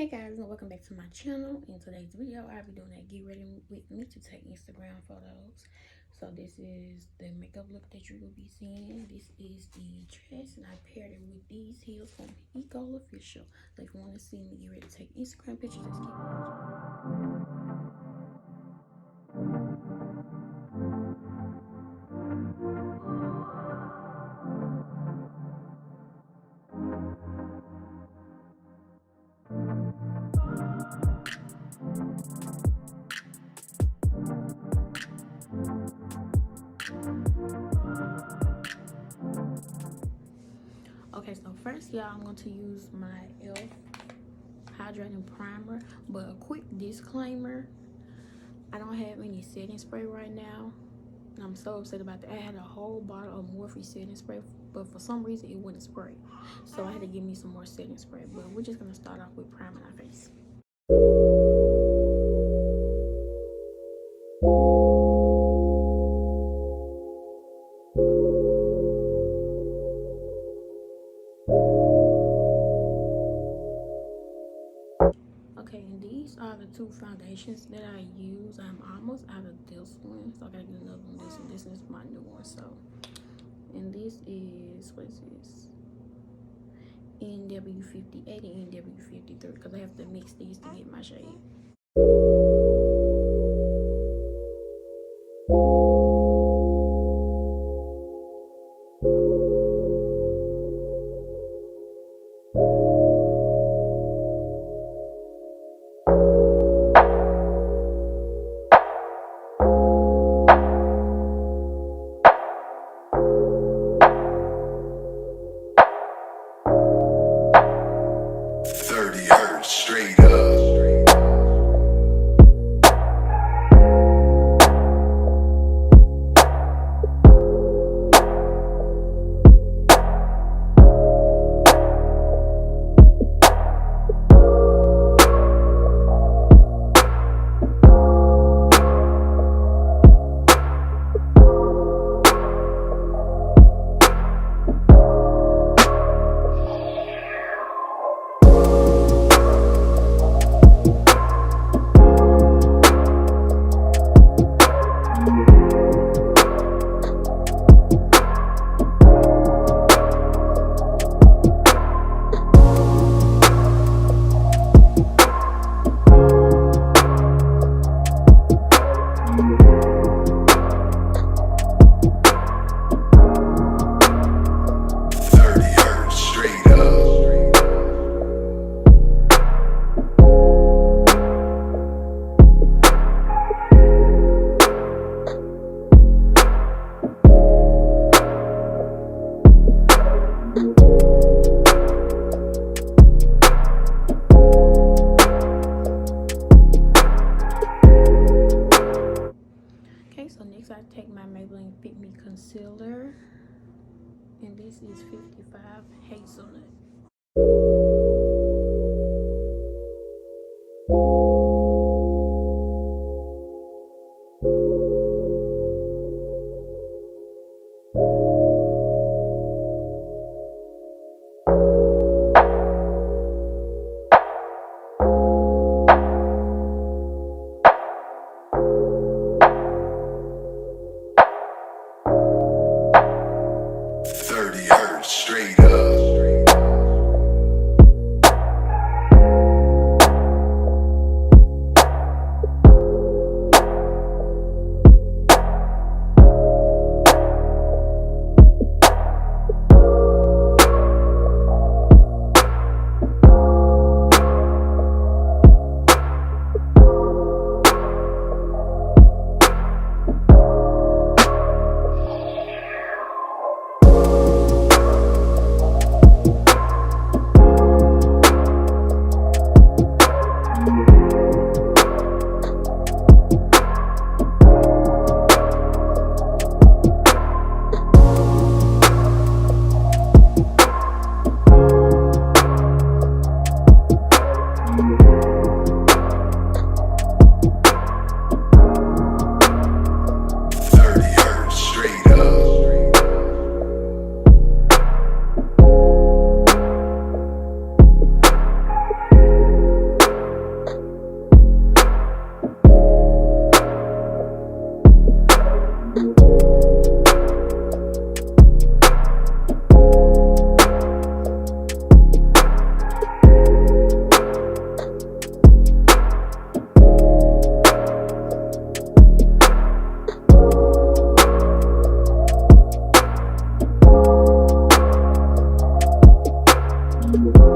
Hey guys, and welcome back to my channel. In today's video, I'll be doing that get ready with me to take Instagram photos. So this is the makeup look that you will be seeing. This is the dress, and I paired it with these heels from Eco Official. So if you want to see me get ready to take Instagram pictures, just keep watching. Okay, so first, y'all, I'm going to use my e.l.f. hydrating primer, but a quick disclaimer, I don't have any setting spray right now. I'm so upset about that. I had a whole bottle of Morphe setting spray, but for some reason it wouldn't spray, so I had to give me some more setting spray. But we're just going to start off with priming our face. Okay, and these are the two foundations that I use. I'm almost out of this one, so I gotta get another one. This is my new one. So, and this is, what is this? NW58 and NW53, because I have to mix these to get my shade. Straight up.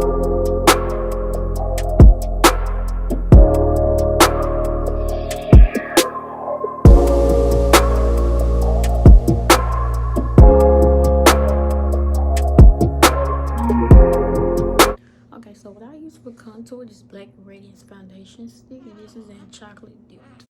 Okay, so what I use for contour is Black Radiance Foundation Stick, and this is in chocolate dipped.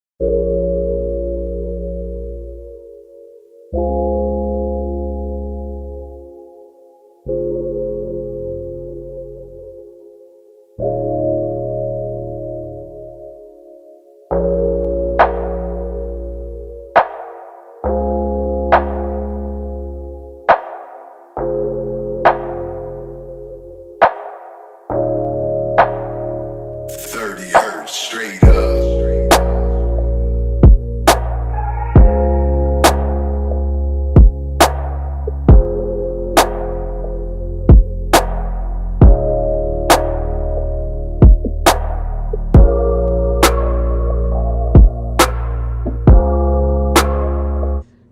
Straight up.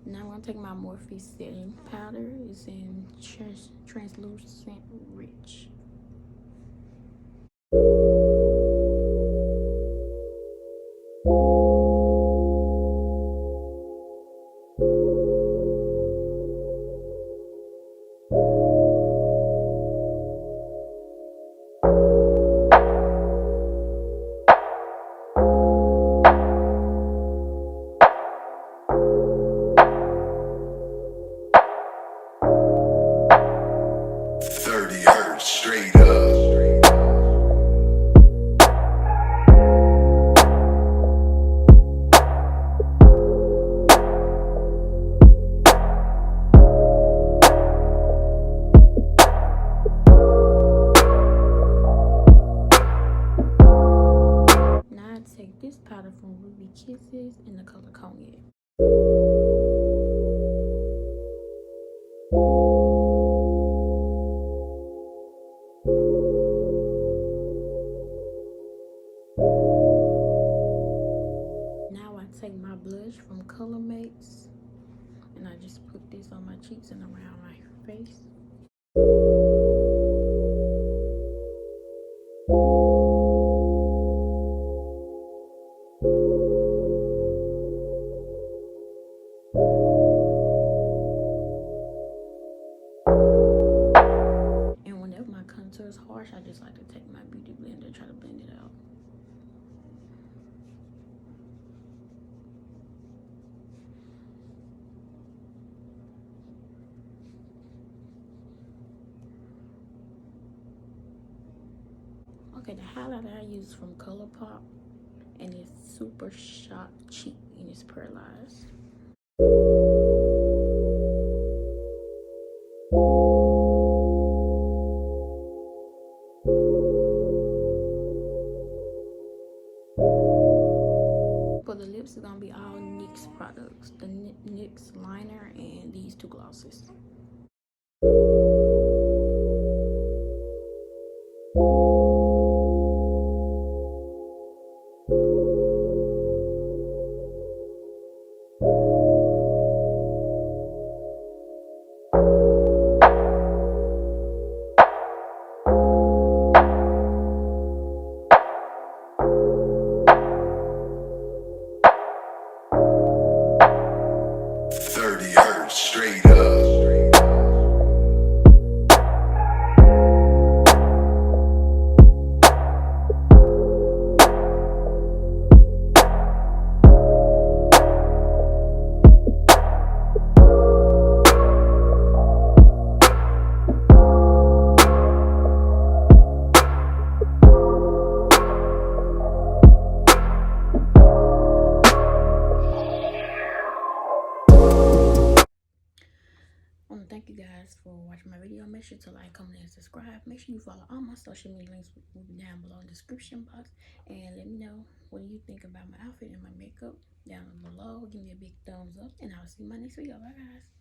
Now I'm gonna take my Morphe setting powder. It's in translucent rich. Straight up. Now I take this powder from Ruby Kisses in the color Cognac. Now I take my blush from Color Mates and I just put this on my cheeks and around my face. And whenever my contour is harsh, I just like to take my beauty blender and try to blend it out. Okay, the highlight I use from ColourPop, and it's super shot cheap and it's pearlized. For the lips, it's gonna be all NYX products, the NYX liner and these two glosses. Straight up. Thank you guys for watching my video. Make sure to like, comment, and subscribe. Make sure you follow all my social media links will be down below in the description box. And let me know what do you think about my outfit and my makeup down below. Give me a big thumbs up, and I'll see you in my next video. Bye guys.